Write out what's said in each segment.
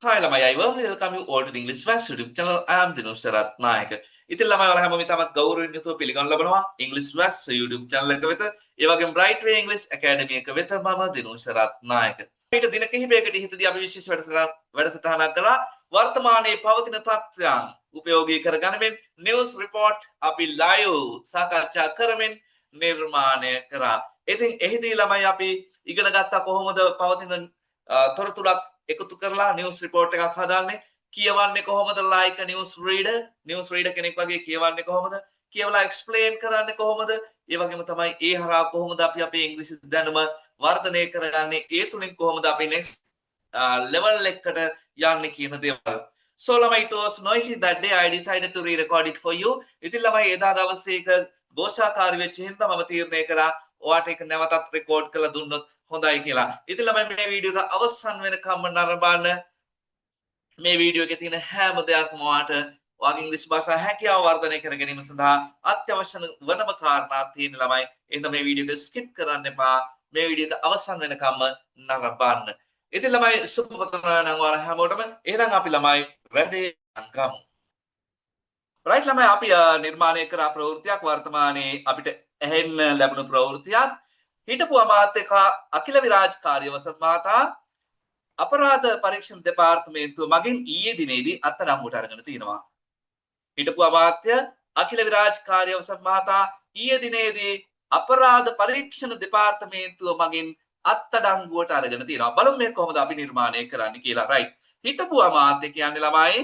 Hi ළමයි අයිබෝන් welcome you all to the English Fast YouTube channel. I am Dinush Ratnayaka. ඉතින් ළමයි ඔයාලා හැමෝම ඉතාමත් ගෞරවයෙන් යුතුව පිළිගනු ලබනවා English Fast YouTube channel එක වෙත. ඒ වගේම Bright Way English Academy එක වෙත මම දිනුෂ රත්නායක. ඊට දින කිහිපයකට ඉහතදී අපි විශේෂ වැඩසටහනක් කළා. වර්තමානයේ පවතින තත්ත්වයන් උපයෝගී කරගනිමින් news report අපි live සාකච්ඡා කරමින් නිර්මාණය කරා. ඉතින් එහිදී ළමයි අපි ඉගෙන ගත්තා කොහොමද පවතින තොරතුරක් එකතු කරලා නිවුස් රිපෝට් එකක් හදාන්නේ කියවන්නේ කොහොමද like a news reader කෙනෙක් වගේ කියවන්නේ කොහොමද කියවලා explain කරන්නේ කොහොමද ඒ වගේම තමයි ඒ හරහා කොහොමද අපි අපේ ඉංග්‍රීසි දැනුම වර්ධනය කරගන්නේ ඒ තුලින් කොහොමද අපි next level එකකට යන්නේ කියන දේවල්. So ළමයි it was noisy that day I decided to re-record it for you. ඉතින් ළමයි එදා දවසේ එක ഘോഷාකාරී වෙච්ච හින්දා මම තීරණය කරා ඔයාට ඒක නැවතත් රෙකෝඩ් කරලා දුන්නොත් හොඳයි කියලා. ඉතින් ළමයි මේ වීඩියෝ එක අවසන් වෙනකම්ම නරඹන්න. මේ වීඩියෝ එකේ තියෙන හැම දෙයක්ම ඔයාට ඔයාගේ ඉංග්‍රීසි භාෂා හැකියාව වර්ධනය කර ගැනීම සඳහා අත්‍යවශ්‍ය වනම කාරණා තියෙන ළමයි. එහෙනම් මේ වීඩියෝ එක ස්කිප් කරන්න එපා. මේ වීඩියෝ එක අවසන් වෙනකම්ම නරඹන්න. ඉතින් ළමයි සුබපතනවා නම් ඔයාලා හැමෝටම එහෙනම් අපි ළමයි වැඩේ අංගමු. රයිට් ළමයි අපි නිර්මාණය කරා ප්‍රවෘත්තියක් වර්තමානයේ අපිට ඇහෙන්න ලැබුණු ප්‍රවෘත්තියක්. හිටපු අමාත්‍ය අකිල විරාජ් කාර්යවසම් මහතා අපරාධ පරීක්ෂණ දෙපාර්තමේන්තුව මගින් ඊයේ දිනේදී අත්අඩංගුවට අරගෙන තිනවා. හිටපු අමාත්‍ය අකිල විරාජ් කාර්යවසම් මහතා ඊයේ දිනේදී අපරාධ පරීක්ෂණ දෙපාර්තමේන්තුව මගින් අත්අඩංගුවට අරගෙන තිනවා. බලමු මේ කොහොමද අපි නිර්මාණය කරන්නේ කියලා. රයිට්. හිටපු අමාත්‍ය කියන්නේ ළමයි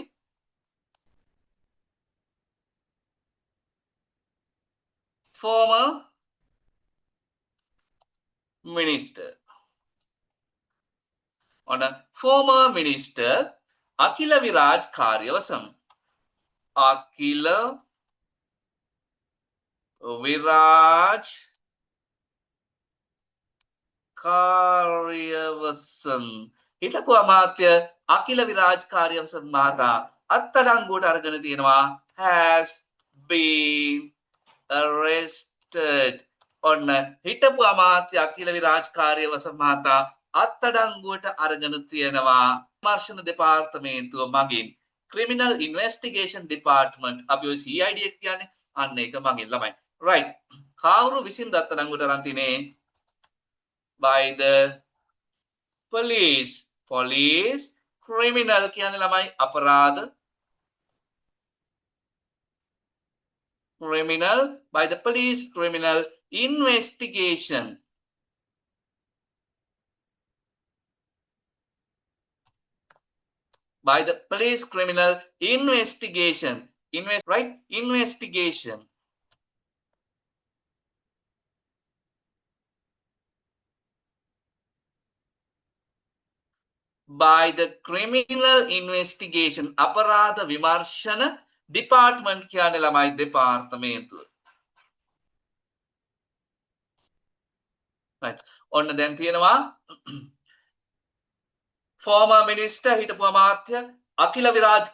former minister. On a former minister Akila Viraj Karyavasam. Akila Viraj Karyavasam. හිටපු අමාත්‍ය අකිල විරාජ් කාර්යවසම් මහතා අත්අඩංගුවට අරගෙන තියෙනවා has been arrested. ඔන්න හිටපු අමාත්‍ය අකිල විරාජ් කාර්යවසම් මහතා අත්අඩංගුවට අරගෙන තියෙනවා විමර්ශන දෙපාර්තමේන්තුව මගින් criminal investigation department අපි ඔය CID එක කියන්නේ අන්න ඒක මගින් ළමයි. right. කවුරු විසින්ද අත්අඩංගුවට අරන් තිනේ? by the police. police criminal කියන්නේ ළමයි අපරාධ. criminal by the police criminal investigation. By the police criminal investigation. Right? Investigation. By the criminal investigation. අපරාධ විමර්ශන department කියන්නේ ළමයි දෙපාර්තමේන්තුව. right. ඔන්න දැන් තියෙනවා former minister හිටපු අමාත්‍ය අකිල විරාජ්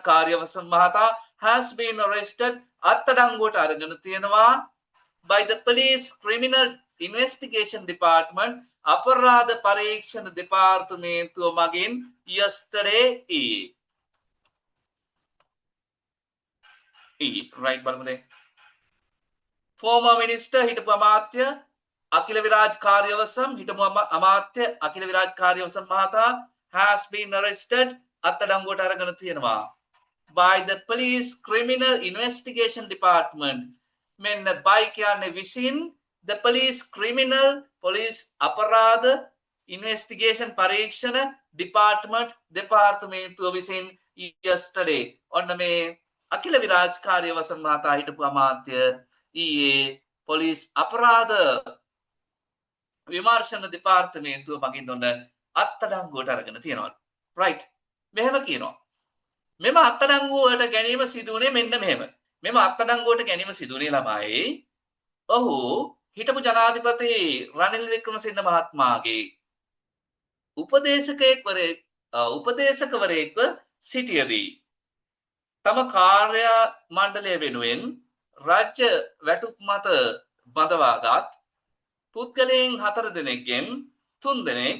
කාර්යවසම් මහතා has been arrested අත්අඩංගුවට අරගෙන තියෙනවා by the police criminal investigation department අපරාධ පරීක්ෂණ දෙපාර්තමේන්තුව මගින් yesterday right බලමු දැන් former minister හිටපු අමාත්‍ය අකිල විරාජ් කාර්යවසම් හිටපු අමාත්‍ය අකිල විරාජ් කාර්යවසම් මහතා has been arrested අත්අඩංගුවට අරගෙන තියෙනවා by the police criminal investigation department. මෙන්න by කියන්නේ විසින් the police criminal police අපරාධ investigation පරීක්ෂණ department දෙපාර්තමේන්තුව විසින් yesterday. ඔන්න මේ අකිල විරාජ් කාර්යවසම් මහතා හිටපු අමාත්‍ය ඊයේ පොලිස් අපරාධ විමර්ශන දෙපාර්තමේන්තුව මගින් ඔන්න අත්අඩංගුවට අරගෙන තියෙනවා. right. මෙහෙම කියනවා. මෙම අත්අඩංගුවට ගැනීම සිදුවුනේ මෙන්න මෙහෙම. මෙම අත්අඩංගුවට ගැනීම සිදුවුනේ ළමයි ඔහු හිටපු ජනාධිපති රනිල් වික්‍රමසිංහ මහත්මයාගේ උපදේශකවරයෙක්ව සිටියදී තම කාර්ය මණ්ඩලය වෙනුවෙන් රාජ්‍ය වැටුප් මත බඳවාගත් පුද්ගලයන් 4 දෙනෙක්ගෙන් 3 දෙනෙක්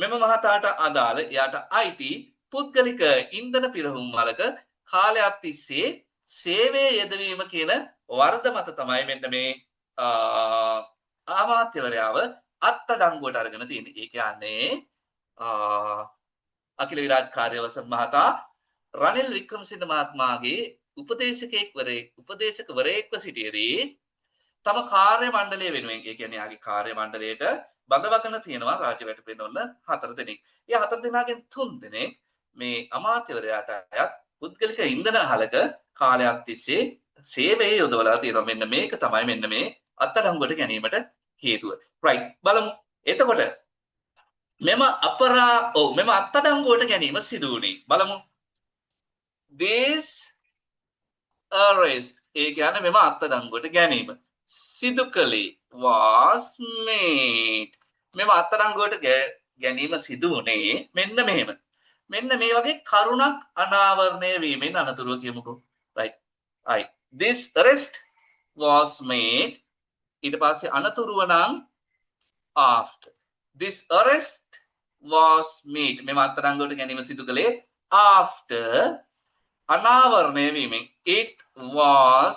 මෙම මහතාට අදාළ එයාට අයිති පුද්ගලික ඉන්ධන පිරහුම් වලක කාලයක් තිස්සේ සේවයේ යෙදවීම කියන වරද මත තමයි මෙන්න මේ අමාත්‍යවරයාව අත්අඩංගුවට අරගෙන තියෙන්නේ. ඒ කියන්නේ අකිල විරාජ් කාර්යවසම් මහතා රනිල් වික්‍රමසිංහ මහත්මයාගේ උපදේශකවරයෙක්ව සිටියේදී තම කාර්ය මණ්ඩලය වෙනුවෙන් ඒ කියන්නේ යාගේ කාර්ය මණ්ඩලයට බඳවගෙන තියෙනවා රාජ්‍ය වැටුපෙන්න ඔන්න 4 දෙනෙක්. ඒ 4 දෙනාගෙන් 3 දෙනෙක් මේ අමාත්‍යවරයාට අයත් පුද්ගලික ඉන්ධන හලක කාලයක් තිස්සේ සේවයේ යොදවලා තියෙනවා. මෙන්න මේක තමයි මෙන්න මේ අත්අඩංගුවට ගැනීමට හේතුව. right බලමු. එතකොට මෙම මෙම අත්අඩංගුවට ගැනීම සිදු වුණේ බලමු. this arrest ඒ කියන්නේ මෙම අත්අඩංගුවට ගැනීම සිදු කළේ was made මෙම අත්අඩංගුවට ගැනීම සිදු වුණේ මෙන්න මෙහෙම. මෙන්න මේ වගේ කරුණක් අනාවරණය වීමෙන් අනතුරුව කියමුකෝ. right this arrest was made ඊට පස්සේ අනතුරුව නම් after this arrest was made මෙම අත්අඩංගුවට ගැනීම සිදු කළේ after අනාවරණය වීමෙන් it was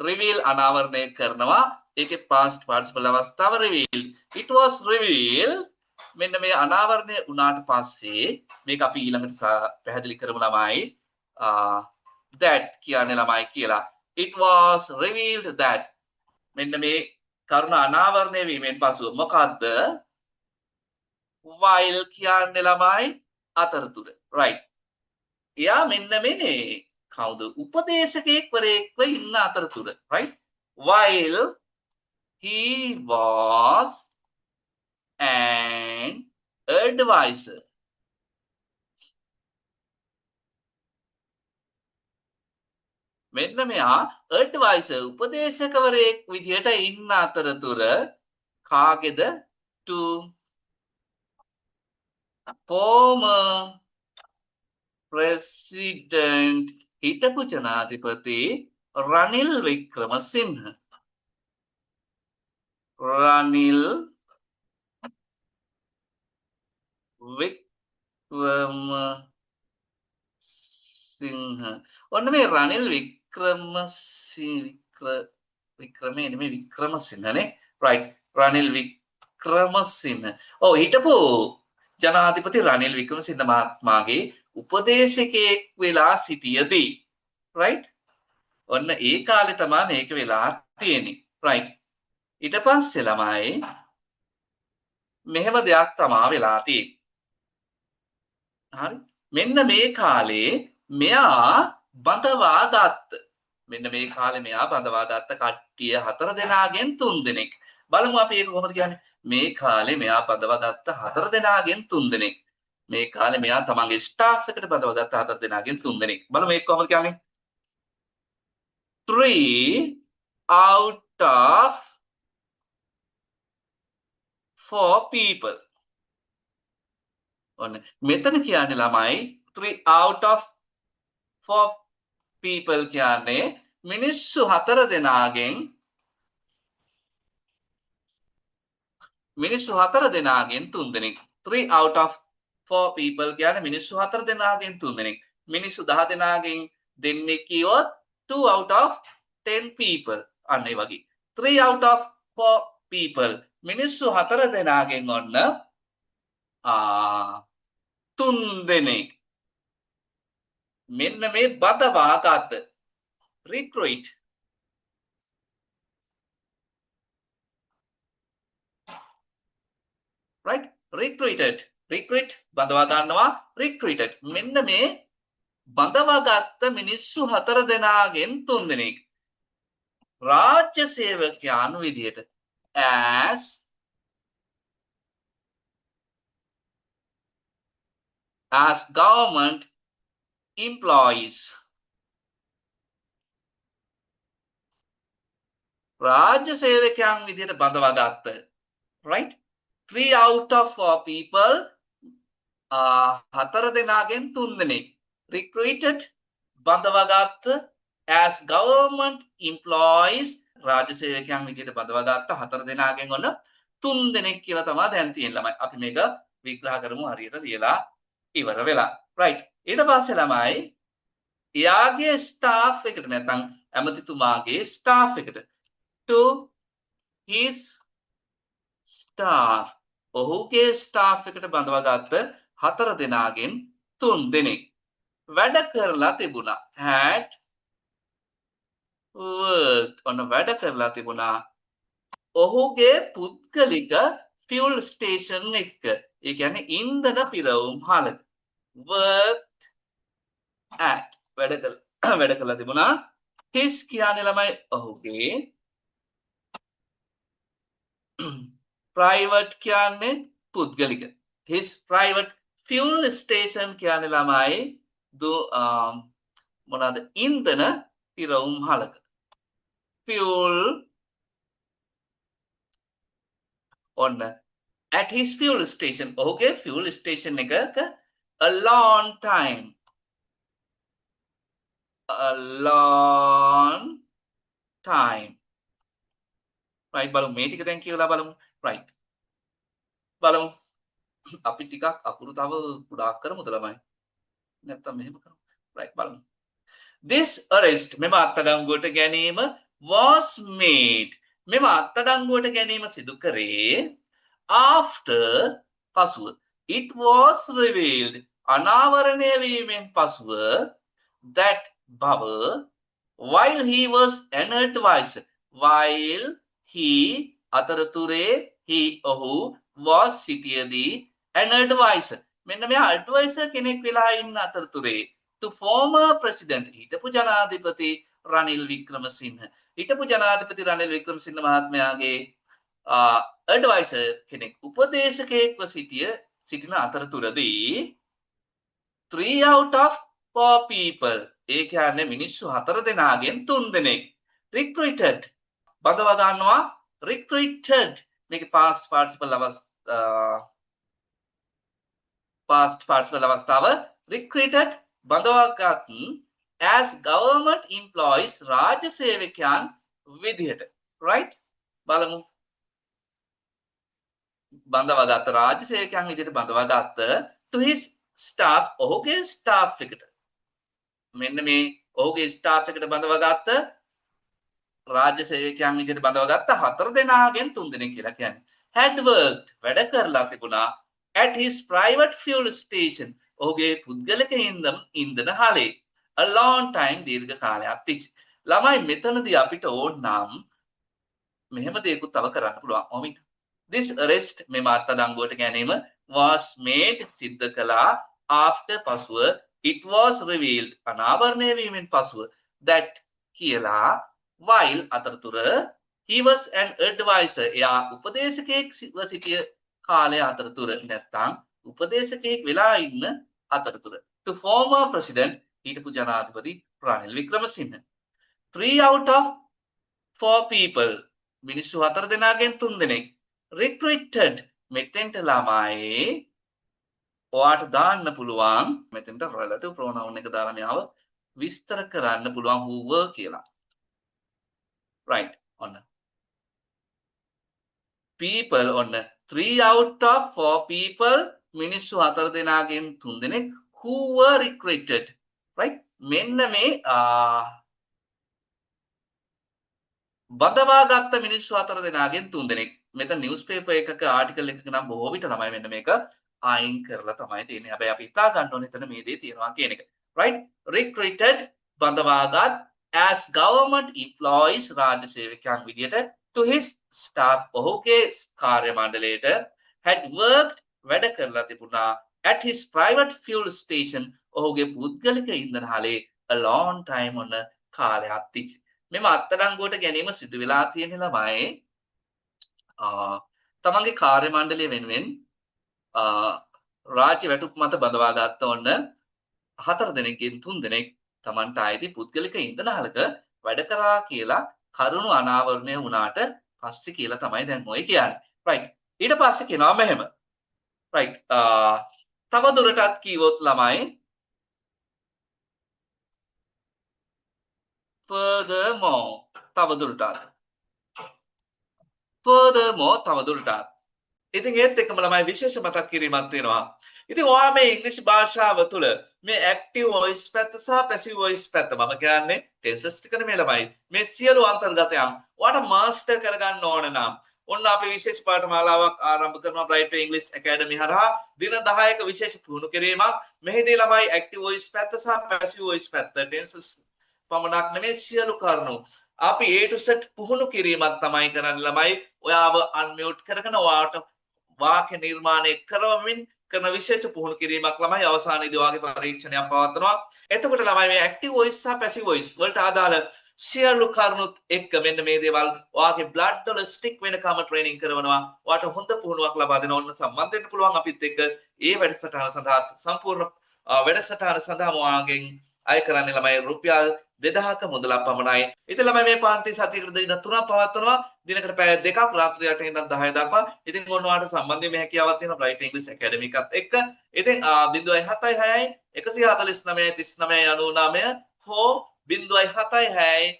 reveal අනාවරණය කරනවා. ඒකේ past participle අවස්ථාව revealed. it was revealed මෙන්න මේ අනාවරණය වුණාට පස්සේ මේක අපි ඊළඟට පැහැදිලි කරමු ළමයි. that කියන්නේ ළමයි කියලා. it was revealed that මෙන්න මේ කරුණ අනාවරණය වීමෙන් පසුව මොකද්ද? while කියන්නේ ළමයි අතරතුර. right. එයා මෙන්න මේ කවුද? උපදේශකයෙක්වරයෙක්ව ඉන්න අතරතුර. right. while he was an advisor. මෙන්න මෙයා advisor උපදේශකවරයෙක් විදියට ඉන්න අතරතුර කාගේද? to former president හිටපු ජනාධිපති රනිල් වික්‍රමසිංහ. රනිල් වික්‍රමසිංහ. ඔන්න මේ රනිල් වික්‍රමේ නෙමෙයි වික්‍රමසිංහනේ. right. රනිල් වික්‍රමසිංහ. ඔව් හිටපු ජනාධිපති රනිල් වික්‍රමසිංහ මහත්මයාගේ උපදේශකයෙක් වෙලා සිටියදී. right. ඔන්න ඒ කාලේ තමයි මේක වෙලා තියෙන්නේ. right. ඊට පස්සේ ළමයි මෙහෙම දෙයක් තමයි වෙලා තියෙන්නේ. හරි. මෙන්න මේ කාලේ මෙයා බඳවා ගත්ත. මෙන්න මේ කාලේ මෙයා බඳවා ගත්ත කට්ටිය 4 දෙනාගෙන් 3 දෙනෙක්. බලමු අපි ඒක කොහොමද කියන්නේ. මේ කාලේ මෙයා බඳවා ගත්ත 4 දෙනාගෙන් 3 දෙනෙක්. මේ කාලේ මෙයා තමන්ගේ ස්ටාෆ් එකට බඳවා ගත්ත 4 දෙනාගෙන් 3 දෙනෙක්. බලමු මේක කොහොමද කියන්නේ. 3 out of 4 people. ඔන්න මෙතන කියන්නේ ළමයි 3 out of 4 people කියන්නේ මිනිස්සු 4 දෙනාගෙන් 3 දෙනෙක්. 3 out of 4 people කියන්නේ මිනිස්සු 4 දෙනාගෙන් 3 දෙනෙක්. මිනිස්සු 10 දෙනාගෙන් දෙන්නෙක් කියොත් 2 out of 10 people. අන්න ඒ වගේ 3 out of 4 people මිනිස්සු 4 දෙනාගෙන් ඔන්න 3 දෙනෙක් මෙන්න මේ බඳවා ගත. recruit. right. recruited. recruit බඳවා ගන්නවා. recruited මෙන්න මේ බඳවා ගත්ත මිනිස්සු 4 දෙනාගෙන් 3 දෙනෙක් රාජ්‍ය සේවකයන් විදියට as government employees. රාජ්‍ය සේවකයන් විදියට බඳවා ගත්ත. right. 3 out of 4 people 4 දෙනාගෙන් 3 දෙනෙක් recruited බඳවා ගත්ත as government employees රාජ්‍ය සේවකයන් විදියට බඳවා ගත්ත 4 දෙනාගෙන් ඔන්න තුන් දෙනෙක් කියලා තමයි දැන් තියෙන ළමයි. අපි මේක විග්‍රහ කරමු හරියට ලියලා ඉවර වෙලා. right. ඊට පස්සේ ළමයි එයාගේ ස්ටාෆ් එකට නැත්නම් ඇමතිතුමාගේ ස්ටාෆ් එකට to his staff ඔහුගේ ස්ටාෆ් එකට බඳවාගත්ත 4 දෙනාගෙන් 3 දෙනෙක් වැඩ කරලා තිබුණා. had worked ඔන්න වැඩ කරලා තිබුණා ඔහුගේ පුද්ගලික ෆියුල් ස්ටේෂන් එක. ඒ කියන්නේ ඉන්ධන පිරවුම් හලක. worked at වැඩ කරලා තිබුණා. his කියන්නේ ළමයි ඔහුගේ private කියන්නේ පුද්ගලික. his private fuel station කියන්නේ ළමයි මොනවාද ඉන්ධන පිරවුම් හලක. fuel ඔන්න at his fuel station ඔහුගේ fuel station එකක a long time right බලමු මේ ටික දැන් කියලා බලමු. right බලමු අපි ටිකක් අකුරු තව කුඩා කරමුද ළමයි නැත්තම් මෙහෙම කරමු. right බලමු. this arrest මෙම අත්අඩංගුවට ගැනීම was made මෙම අත්අඩංගුවට ගැනීම සිදු කරේ after පසුව it was revealed අනාවරණය වීමෙන් පසුව that බව while he was an advisor while he අතරතුරේ he ඔහු was සිටියදී an advisor මෙන්න මෙයා advisor කෙනෙක් වෙලා ඉන්න අතරතුරේ to former president හිටපු ජනාධිපති රනිල් වික්‍රමසිංහ හිටපු ජනාධිපති රනිල් වික්‍රමසිංහ මහත්මයාගේ advisor කෙනෙක් උපදේශකයෙක්ව සිටින අතරතුරදී 3 out of 4 people ඒ කියන්නේ මිනිස්සු 4 දෙනාගෙන් 3 දෙනෙක් recruited බඳවා ගන්නවා recruited මේක past participle අවස්ථාව recruited බඳවාගත් as government employees රාජ්‍ය සේවකයන් විදිහට right බලමු බඳවාගත් රාජ්‍ය සේවකයන් විදිහට බඳවාගත්ත to his staff ඔහුගේ staff එකට මෙන්න මේ ඔහුගේ staff එකට බඳවාගත්ත රාජ්‍ය සේවකයන් විදිහට බඳවාගත්ත 4 දෙනාගෙන් 3 දෙනෙක් කියලා කියන්නේ had worked වැඩ කරලා තිබුණා at his private fuel station ඔහුගේ පුද්ගලික ඉන්ධන හලේ a long time දීර්ඝ කාලයක් තිස්සේ ළමයි මෙතනදී අපිට ඕන නම් මෙහෙම දෙයක්ත් තව කරන්න පුළුවන් ඔමිට this arrest මෙම අත්අඩංගුවට ගැනීම was made සිද්ධ කළා after පසුව it was revealed අනාවරණය වීමෙන් පසුව that කියලා while අතරතුර he was an advisor එයා උපදේශකයෙක් සිටිය කාලය අතරතුර නැත්නම් උපදේශකයෙක් වෙලා ඉන්න අතරතුර to former president හිටපු ජනාධිපති Ranil Wickremesinghe 3 out of 4 people මිනිස්සු 4 දෙනාගෙන් 3 දෙනෙක් recruited මෙතෙන්ට ළමයි ඔයාට දාන්න පුළුවන් මෙතෙන්ට relative pronoun එක දාලා මෙයාව විස්තර කරන්න පුළුවන් who were කියලා right ඔන්න people ඔන්න 3 out of 4 people මිනිස්සු 4 දෙනාගෙන් 3 දෙනෙක් who were recruited right මෙන්න මේ බඳවාගත්ත මිනිස්සු 4 දෙනාගෙන් 3 දෙනෙක් මෙතන නිවුස්පේපර් එකක ආටිකල් එකක නම් බොහෝ විට ළමයි මෙන්න මේක අයින් කරලා තමයි තියෙන්නේ. හැබැයි අපි හිතා ගන්න ඕනේ එතන මේ දේ තියෙනවා කියන එක. right recruited බඳවාගත් as government employees රාජ්‍ය සේවකයන් විදියට to his staff ඔහුගේ කාර්ය මණ්ඩලයට had worked වැඩ කරලා තිබුණා at his private fuel station ඔහුගේ පුද්ගලික ඉන්ධන හලේ a long time on කාලයක් තිස්සේ මෙම අත්අඩංගුවට ගැනීම සිදු වෙලා තියෙන ළමයි තමන්ගේ කාර්ය මණ්ඩලය වෙනුවෙන් රාජ්‍ය වැටුප් මත බඳවා ගත්ත ඔන්න 4 දෙනෙක්ගෙන් 3 දෙනෙක් තමන්ට ආйти පුද්ගලික ඉන්ධන හලක වැඩ කරා කියලා කරුණු අනාවරණය වුණාට පස්සේ කියලා තමයි දැන් ඔය කියන්නේ. right ඊට පස්සේ කියනවා මෙහෙම. right තව දුරටත් කීවොත් ළමයි furthermore තව දුරටත් furthermore තවදුරටත්. ඉතින් ඒත් එක්කම ළමයි විශේෂ මතක් කිරීමක් තියෙනවා. ඉතින් ඔයා මේ ඉංග්‍රීසි භාෂාව තුළ මේ ඇක්ටිව් වොයිස් පැත්ත සහ පැසිව් වොයිස් පැත්ත මම කියන්නේ ටෙන්සස් ටික නෙමෙයි ළමයි. මේ සියලු අන්තර්ගතයන් ඔයාට මාස්ටර් කරගන්න ඕන නම් ඔන්න අපි විශේෂ පාඨමාලාවක් ආරම්භ කරනවා Bright Way English Academy හරහා දින 10ක විශේෂ පුහුණු කිරීමක්. මෙහිදී ළමයි ඇක්ටිව් වොයිස් පැත්ත සහ පැසිව් වොයිස් පැත්ත ටෙන්සස් පමණක් නෙමෙයි සියලු කරුණු අපි A to Z පුහුණු කිරීමක් තමයි කරන්නේ ළමයි. ඔයාව අන්මියුට් කරගෙන ඔයාට වාක්‍ය නිර්මාණය කරවමින් කරන විශේෂ පුහුණු කිරීමක් ළමයි අවසානයේදී වාගේ පරීක්ෂණයක් පවත්වනවා. එතකොට ළමයි මේ ඇක්ටිව් වොයිස් සහ පැසිව් වොයිස් වලට අදාළ සියලු කරුණුත් එක්ක මෙන්න මේ දේවල් වාගේ බ්ලඩ් වල ස්ටික් වෙනකම ට්‍රේනින් කරනවා. ඔයාට හොඳ පුහුණුවක් ලබා දෙන ඕන සම්බන්ධ වෙන්න පුළුවන් අපිත් එක්ක. ඒ වැඩසටහන සඳහා සම්පූර්ණ වැඩසටහන සඳහා ඔයාගෙන් අය කරන්නේ ළමයි රුපියල් 2000ක මුදලක් පමණයි. ඉතින් ළමයි මේ පාන්ති සතියකට දින 3ක් පවත්වනවා. දිනකට පැය 2ක් රාත්‍රී 8 ඉඳන් 10 දක්වා. ඉතින් ඔන්න ඔයාලට සම්බන්ධ මේ හැකියාවක් තියෙනවා Bright English Academy එකත් එක්ක. ඉතින් 076 149 39 හෝ 076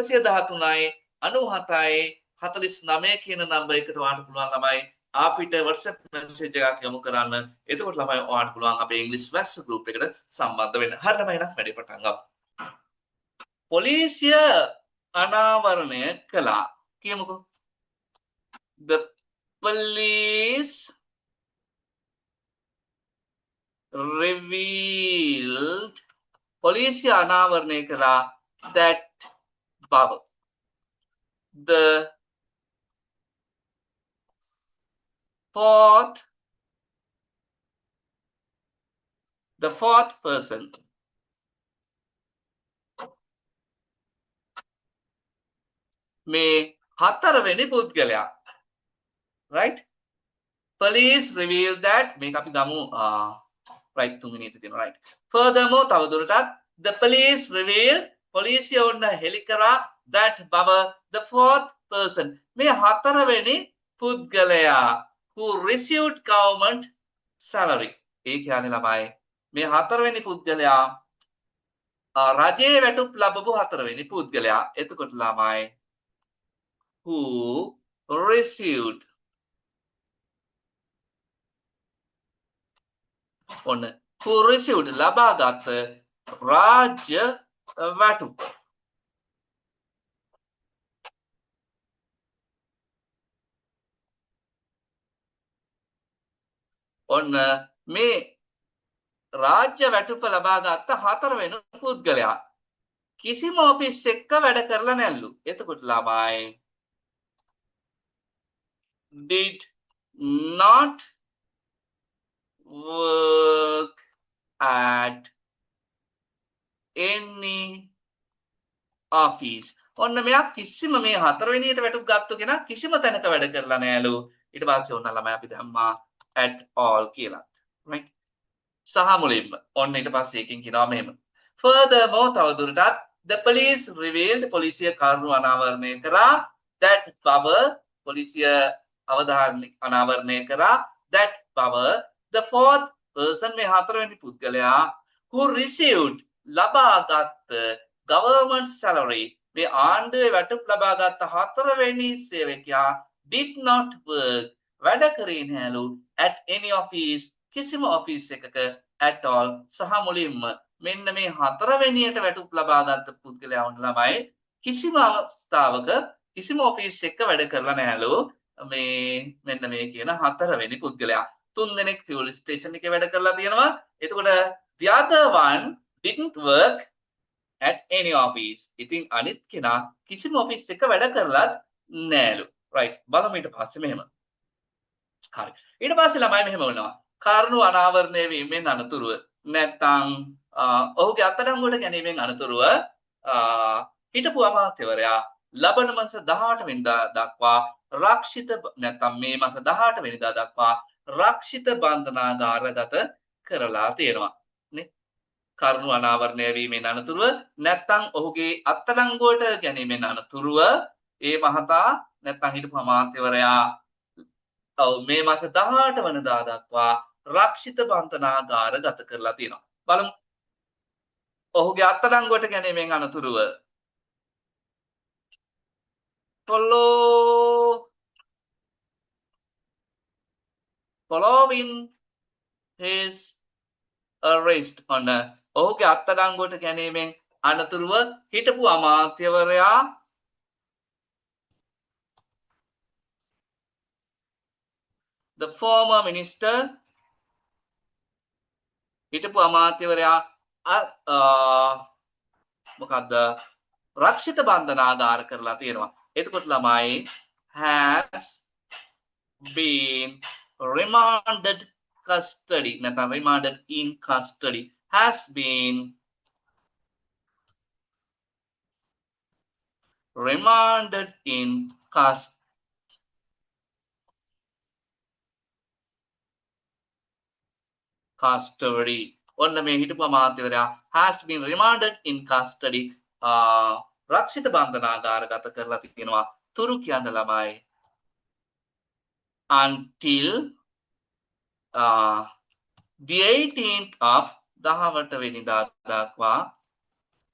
113 97 49 කියන නම්බර් එකට ඔයාලට පුළුවන් ළමයි අපිට WhatsApp message එකක් යොමු කරන්න. එතකොට ළමයි ඔයාලට පුළුවන් අපේ English Flash group එකට සම්බන්ධ වෙන්න. හරි ළමයි එහෙනම් වැඩේ පටන් ගමු. පොලිසිය අනාවරණය කළා කියමුකෝ. The police revealed පොලිසිය අනාවරණය කළා that බව the fourth person මේ හතරවෙනි පුද්ගලයා right police revealed that මේක අපි ගමු right තුන්වෙනියට තියෙනවා right furthermore තවදුරටත් the police revealed පොලිසිය ඔන්න හෙළි කරා that බව the fourth person මේ හතරවෙනි පුද්ගලයා who received government salary ඒ කියන්නේ ළමයි මේ හතරවෙනි පුද්ගලයා රජයේ වැටුප් ලැබපු හතරවෙනි පුද්ගලයා එතකොට ළමයි who received on who received ලබාගත් රාජ්‍ය වැටුප ඔන්න මේ රාජ්‍ය වැටුප ලබාගත් හතරවෙනි පුද්ගලයා කිසිම ඔෆිස් එකක වැඩ කරලා නැල්ලු එතකොට ළමයි did not work at any office ඔන්න මෙයා කිසිම මේ හතරවෙනියට වැටුප් ගත්ත කෙනා කිසිම තැනක වැඩ කරලා නෑලු ඊට පස්සේ ඔන්න ළමයි අපි දැම්මා at all කියලා right සහ මුලින්ම ඔන්න ඊට පස්සේ එකකින් කියනවා මෙහෙම furthermore තවදුරටත් the police revealed පොලිසිය කරුණු අනාවරණය කරා that බව පොලිසිය අවධානය අනාවරණය කරා that බව the fourth person මේ හතරවෙනි පුද්ගලයා who received ලබාගත් government salary මේ ආණ්ඩුවේ වැටුප් ලබාගත් හතරවෙනි සේවකයා did not work වැඩ කරේ නෑලු at any office කිසිම ඔෆිස් එකක at all සහ මුලින්ම මෙන්න මේ හතරවෙනියට වැටුප් ලබාගත් පුද්ගලයා වුණ ළමයි කිසිම අවස්ථාවක කිසිම ඔෆිස් එකක වැඩ කරලා නෑලු මේ මෙන්න මේ කියන හතරවෙනි පුද්ගලයා තුන් දෙනෙක් fuel station එකේ වැඩ කරලා තියෙනවා එතකොට the other one didn't work at any office ඉතින් අනිත් කෙනා කිසිම ඔෆිස් එකක වැඩ කරලත් නෑලු right බලමු ඊට පස්සේ මෙහෙම හරි ඊට පස්සේ ළමයි මෙහෙම වෙනවා කාරණු අනාවරණය වීමෙන් අනතුරුව නැත්නම් ඔහුගේ අත්අඩංගුවට ගැනීමෙන් අනතුරුව හිටපු අමාත්‍යවරයා ලබන මාස 18 වෙනිදා දක්වා රක්ෂිත නැත්නම් මේ මාස 18 වෙනිදා දක්වා රක්ෂිත බන්ධනාගාරගත කරලා තියෙනවා නේ කරුණු අනාවරණය වීමෙන් අනතුරුව නැත්නම් ඔහුගේ අත්අඩංගුවට ගැනීමෙන් අනතුරුව ඒ මහතා නැත්නම් හිටපු අමාත්‍යවරයා මේ මාස 18 වෙනිදා දක්වා රක්ෂිත බන්ධනාගාරගත කරලා තියෙනවා බලමු ඔහුගේ අත්අඩංගුවට ගැනීමෙන් අනතුරුව follow following his arrest on ඔහුගේ අත්අඩංගුවට ගැනීමෙන් අනතුරුව හිටපු අමාත්‍යවරයා the former minister හිටපු අමාත්‍යවරයා මොකක්ද රක්ෂිත බන්ධනාගාර කරලා තියෙනවා. එතකොට ළමයි has been remanded custody නැත්නම් remanded in custody has been remanded in custody ඔන්න මේ හිටපු අමාත්‍යවරයා has been remanded in custody රක්ෂිත බන්ධනාගාරගත කරලා තියෙනවා. තුරු කියන්න ළමයි until the 18th of 18 වෙනිදා දක්වා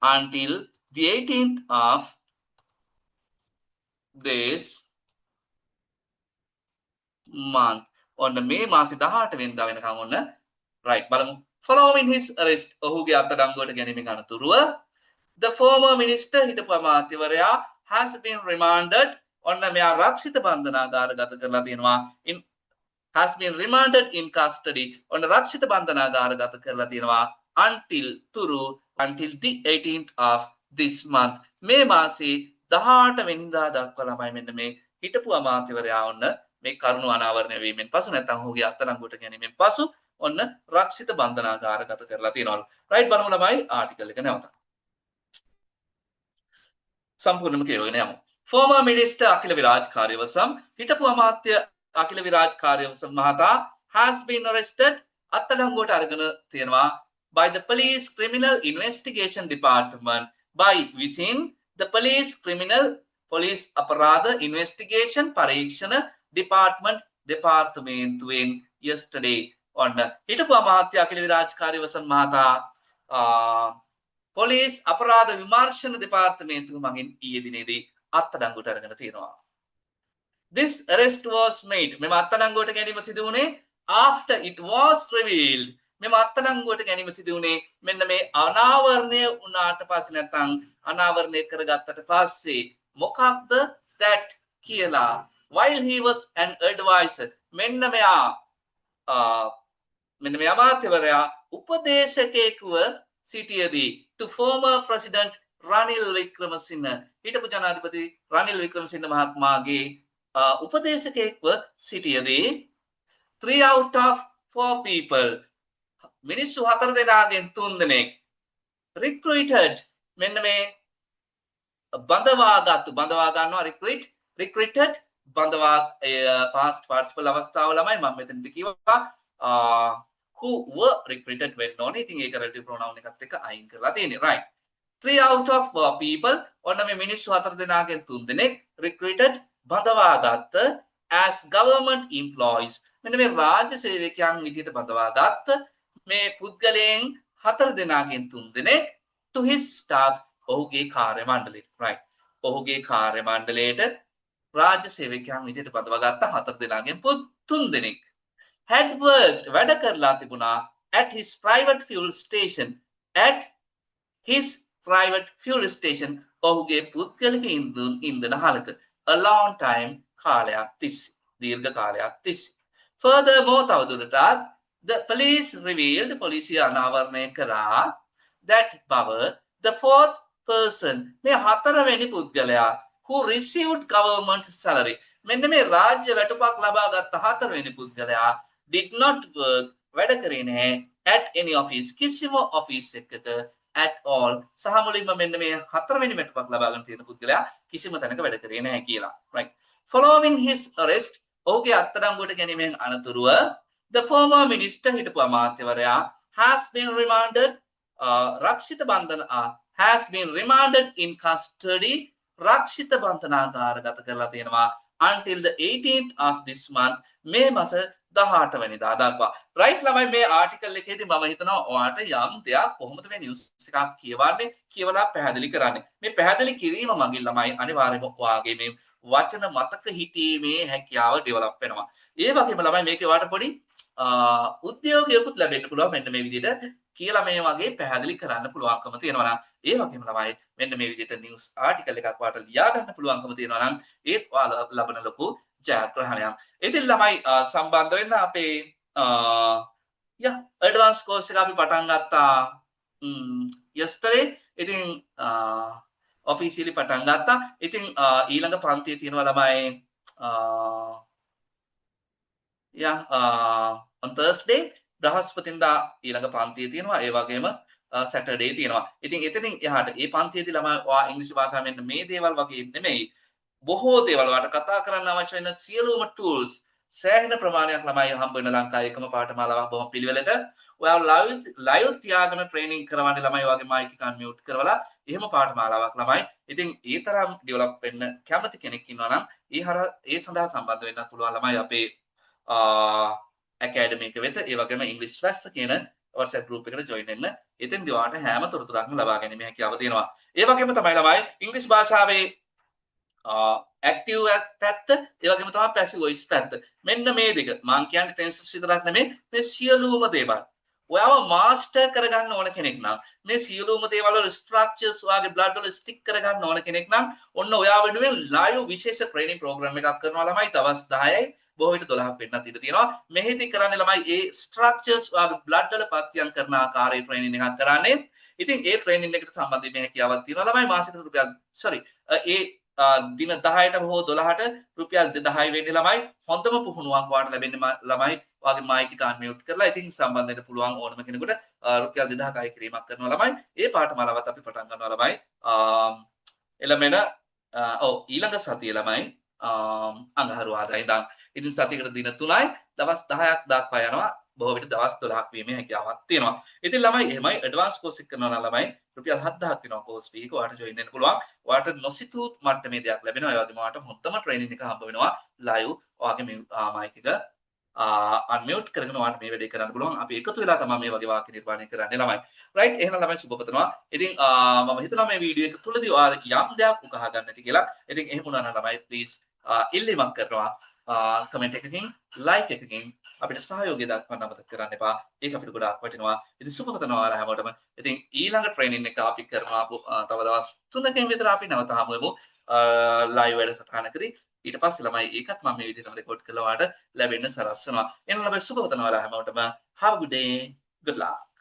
until the 18th of this month ඔන්න මේ මාසේ 18 වෙනිදා වෙනකන් ඔන්න right බලමු. Following his arrest ඔහුගේ අත්අඩංගුවට ගැනීමෙන් අනතුරුව the former minister හිටපු අමාත්‍යවරයා has been remanded ඔන්න මෙයා රක්ෂිත බන්ධනාගාරගත කරලා තියෙනවා. has been remanded in custody ඔන්න රක්ෂිත බන්ධනාගාරගත කරලා තියෙනවා until the 18th of this month මේ මාසේ 18 වෙනිදා දක්වා ළමයි මෙන්න මේ හිටපු අමාත්‍යවරයා ඔන්න මේ කරුණු අනාවරණය වීමෙන් පසු නැත්නම් ඔහුගේ අත්අඩංගුවට ගැනීමෙන් පසු ඔන්න රක්ෂිත බන්ධනාගාරගත කරලා තියෙනවා. right බලමු ළමයි ආටිකල් එක නැවත. සම්පූර්ණයෙන්ම කියවගෙන යමු. former minister අකිල විරාජ් කාර්යවසම් හිටපු අමාත්‍ය අකිල විරාජ් කාර්යවසම් මහතා has been arrested අත්අඩංගුවට අරගෙන තියෙනවා by the police criminal investigation department by within the police අපරාධ investigation පරීක්ෂණ department දෙපාර්තමේන්තුවෙන් yesterday ඔන්න හිටපු අමාත්‍ය අකිල විරාජ් කාර්යවසම් මහතා පොලිස් අපරාධ විමර්ශන දෙපාර්තමේන්තුව මගින් ඊයේ දිනේදී අත්අඩංගුවට අරගෙන තියෙනවා. This arrest was made මෙම අත්අඩංගුවට ගැනීම සිදු වුණේ after it was revealed මෙම අත්අඩංගුවට ගැනීම සිදු වුණේ මෙන්න මේ අනාවරණය වුණාට පස්සේ නැත්නම් අනාවරණය කරගත්තට පස්සේ මොකක්ද that කියලා while he was an advisor මෙන්න මෙයා අමාත්‍යවරයා උපදේශකයෙකුව සිටියේදී to former president Ranil Wickremesinghe හිටපු ජනාධිපති Ranil Wickremesinghe මහත්මයාගේ උපදේශකයෙක්ව සිටියේදී 3 out of 4 people මිනිස්සු 4 දෙනාගෙන් 3 දෙනෙක් recruited මෙන්න මේ බඳවා ගන්නවා recruited බඳවා past participle අවස්ථාව ළමයි මම මෙතනදී කිව්වා who were recruited වෙන්න ඕනේ. ඉතින් ඒක relative pronoun එකත් එක්ක අයින් කරලා තියෙන්නේ. right 3 out of 4 people ඔන්න මේ මිනිස්සු 4 දෙනාගෙන් 3 දෙනෙක් recruited බඳවාගත්ත as government employees මෙන්න මේ රාජ්‍ය සේවකයන් විදිහට බඳවාගත්ත මේ පුද්ගලයන් 4 දෙනාගෙන් 3 දෙනෙක් to his staff ඔහුගේ කාර්ය මණ්ඩලයට right ඔහුගේ කාර්ය මණ්ඩලයට රාජ්‍ය සේවකයන් විදිහට බඳවාගත්ත 4 දෙනාගෙන් 3 දෙනෙක් had worked වැඩ කරලා තිබුණා at his private fuel station ඔහුගේ පුද්ගලික ඉන්ධන හලක a long time කාලයක් තිස්සේ දීර්ඝ කාලයක් තිස්සේ furthermore තවදුරටත් the police revealed පොලිසිය අනාවරණය කරා that power the fourth person මේ හතරවෙනි පුද්ගලයා who received government salary මෙන්න මේ රාජ්‍ය වැටුපක් ලබා ගත්ත හතරවෙනි පුද්ගලයා did not work වැඩ කරේ නැහැ at any office කිසිම office එකක at all සහ මුලින්ම මෙන්න මේ හතරවෙනි වැටුපක් ලබා ගන්න තියෙන පුද්ගලයා කිසිම තැනක වැඩ කරේ නැහැ කියලා right following his arrest ඔහුගේ අත්අඩංගුවට ගැනීමෙන් අනතුරුව the former minister හිටපු අමාත්‍යවරයා has been remanded in custody රක්ෂිත බන්ධනාගාරගත කරලා තියෙනවා until the 18th of this month මේ මාස 18 වෙනිදා දක්වා right ළමයි මේ ආටිකල් එකේදී මම හිතනවා ඔයාලට යම් දෙයක් කොහොමද මේ නිවුස් එකක් කියවන්නේ කියවලා පැහැදිලි කරන්නේ මේ පැහැදිලි කිරීම මගින් ළමයි අනිවාර්යයෙන්ම ඔයාගේ මේ වචන මතක හිතීමේ හැකියාව ඩෙවලොප් වෙනවා. ඒ වගේම ළමයි මේකේ වාට පොඩි උද්‍යෝගයකුත් ලැබෙන්න පුළුවන් මෙන්න මේ විදිහට කියලා මේ වගේ පැහැදිලි කරන්න පුළුවන්කම තියෙනවා නම් ඒ වගේම ළමයි මෙන්න මේ විදිහට නිවුස් ආටිකල් එකක් වාට ලියා ගන්න පුළුවන්කම තියෙනවා නම් ඒත් ඔයාලා ලබන ලොකු ජයග්‍රහණයක්. ඉතින් ළමයි සම්බන්ධ වෙන්න අපේ ඇඩ්වාන්ස් කෝස් එක අපි පටන් ගත්තා yesterday. ඉතින් ඔෆිසියලි පටන් ගත්තා. ඉතින් ඊළඟ පන්තියේ තියෙනවා ළමයි on Thursday බ්‍රහස්පතින්දා ඊළඟ පන්තිය තියෙනවා. ඒ වගේම සැටර්ඩේ තියෙනවා. ඉතින් එතනින් එහාට මේ පන්තියේදී ළමයි ඔයා ඉංග්‍රීසි භාෂාවෙන් මෙන්න මේ දේවල් වගේ නෙමෙයි බොහෝ දේවල් වලට කතා කරන්න අවශ්‍ය වෙන සියලුම tools සෑහෙන ප්‍රමාණයක් ළමයි හම්බ වෙන ලංකාවේ එකම පාඨමාලාවක් බොහොම පිළිවෙලට ඔයාලා ලයිව් තියාගෙන ට්‍රේනින් කරවන්නේ ළමයි වගේ මයික් එක අන්මියුට් කරවලා එහෙම පාඨමාලාවක් ළමයි. ඉතින් ඒ තරම් ඩෙවලොප් වෙන්න කැමති කෙනෙක් ඉන්නවා නම් ඒ සඳහා සම්බන්ධ වෙන්න පුළුවන් ළමයි අපේ academy එක වෙත. ඒ වගේම English Fast කියන WhatsApp group එකට join වෙන්න. එතෙන්දී ඔයාලට හැම තොරතුරක්ම ලබා ගැනීම හැකියාව තියෙනවා. ඒ වගේම තමයි ළමයි ඉංග්‍රීසි භාෂාවේ active පැත්ත ඒ වගේම තමයි passive voice පැත්ත. මෙන්න මේ දෙක මම කියන්නේ tenses විතරක් නෙමෙයි මේ සියලුම දේවල් ඔයාව මාස්ටර් කරගන්න ඕන කෙනෙක් නම් මේ සියලුම දේවල් වල ස්ට්‍රක්චර්ස් ඔයාගේ බ්ලඩ් වල ස්ටික් කරගන්න ඕන කෙනෙක් නම් ඔන්න ඔයා වෙනුවෙන් live විශේෂ ට්‍රේනින් ප්‍රෝග්‍රෑම් එකක් කරනවා ළමයි. දවස් 10යි බොහෝ විට 12ක් වෙන්නත් ඉඩ තියෙනවා. මෙහිදී කරන්නේ ළමයි ඒ ස්ට්‍රක්චර්ස් ඔයාගේ බ්ලඩ් වල පත්‍යම් කරන ආකාරයේ ට්‍රේනින් එකක් කරන්නේ. ඉතින් ඒ ට්‍රේනින් එකට සම්බන්ධ වීමේ හැකියාවක් තියෙනවා ළමයි. මාසික රුපියල් දින 10ට හෝ 12ට රුපියල් 2000 වෙන්නේ ළමයි. හොඳම පුහුණුවක් වාට ලැබෙන්නේ ළමයි. ඔයාගේ මයික් එක අන්මියුට් කරලා ඉතින් සම්බන්ධ වෙන්න පුළුවන් ඕනම කෙනෙකුට රුපියල් 2000ක අය කිරීමක් කරනවා ළමයි. ඒ පාඨමාලාවත් අපි පටන් ගන්නවා ළමයි. එළමෙන ඊළඟ සතිය ළමයි අඟහරුවාදා ඉඳන් ඉතින් සතියකට දින 3යි දවස් 10ක් දක්වා යනවා. බොහෝ විට දවස් 12ක් වීමේ හැකියාවක් තියෙනවා. ඉතින් ළමයි එහෙමයි ඇඩ්වාන්ස් කෝස් එක කරනවා නම් ළමයි රුපියල් 7000ක් වෙනවා කෝස් ෆී එක. ඔයාලට ජොයින් වෙන්න පුළුවන්. ඔයාලට නොසිතූ මට්ටමේ දෙයක් ලැබෙනවා. ඒ වගේම ඔයාලට හොඳම ට්‍රේනින් එක හම්බ වෙනවා ලයිව්. ඔයාගේ මයික් එක අන්මියුට් කරගෙන ඔයාලට මේ වැඩේ කරන්න පුළුවන්. අපි එකතු වෙලා තමයි මේ වගේ වාක්‍ය නිර්මාණය කරන්නේ ළමයි. රයිට් එහෙනම් ළමයි සුබපතනවා. ඉතින් මම හිතනවා මේ වීඩියෝ එක තුලදී ඔයාලා යම් දෙයක් උකහා ගන්න ඇති කියලා. ඉතින් එහෙම වුණා නම් ළමයි ප්ලීස් ඉල්ලීමක් කරනවා කමෙන්ට් එකකින් ලයික් එකකින් අපිට සහයෝගය දක්වන්න අමතක කරන්න එපා. ඒක අපිට ගොඩාක් වටිනවා. ඉතින් සුබපතනවා ඔයාලා හැමෝටම. ඉතින් ඊළඟ ට්‍රේනින් එක අපි කරනවා තව දවස් 3කින් විතර අපි නැවත හමු වෙමු ලයිව් වැඩසටහනකදී. ඊට පස්සේ ළමයි ඒකත් මම මේ විදිහටම රෙකෝඩ් කරලා ඔයාලට ලැබෙන්න සලස්වනවා. එහෙනම් ළමයි සුබපතනවා ඔයාලා හැමෝටම. Have a good day. Good luck.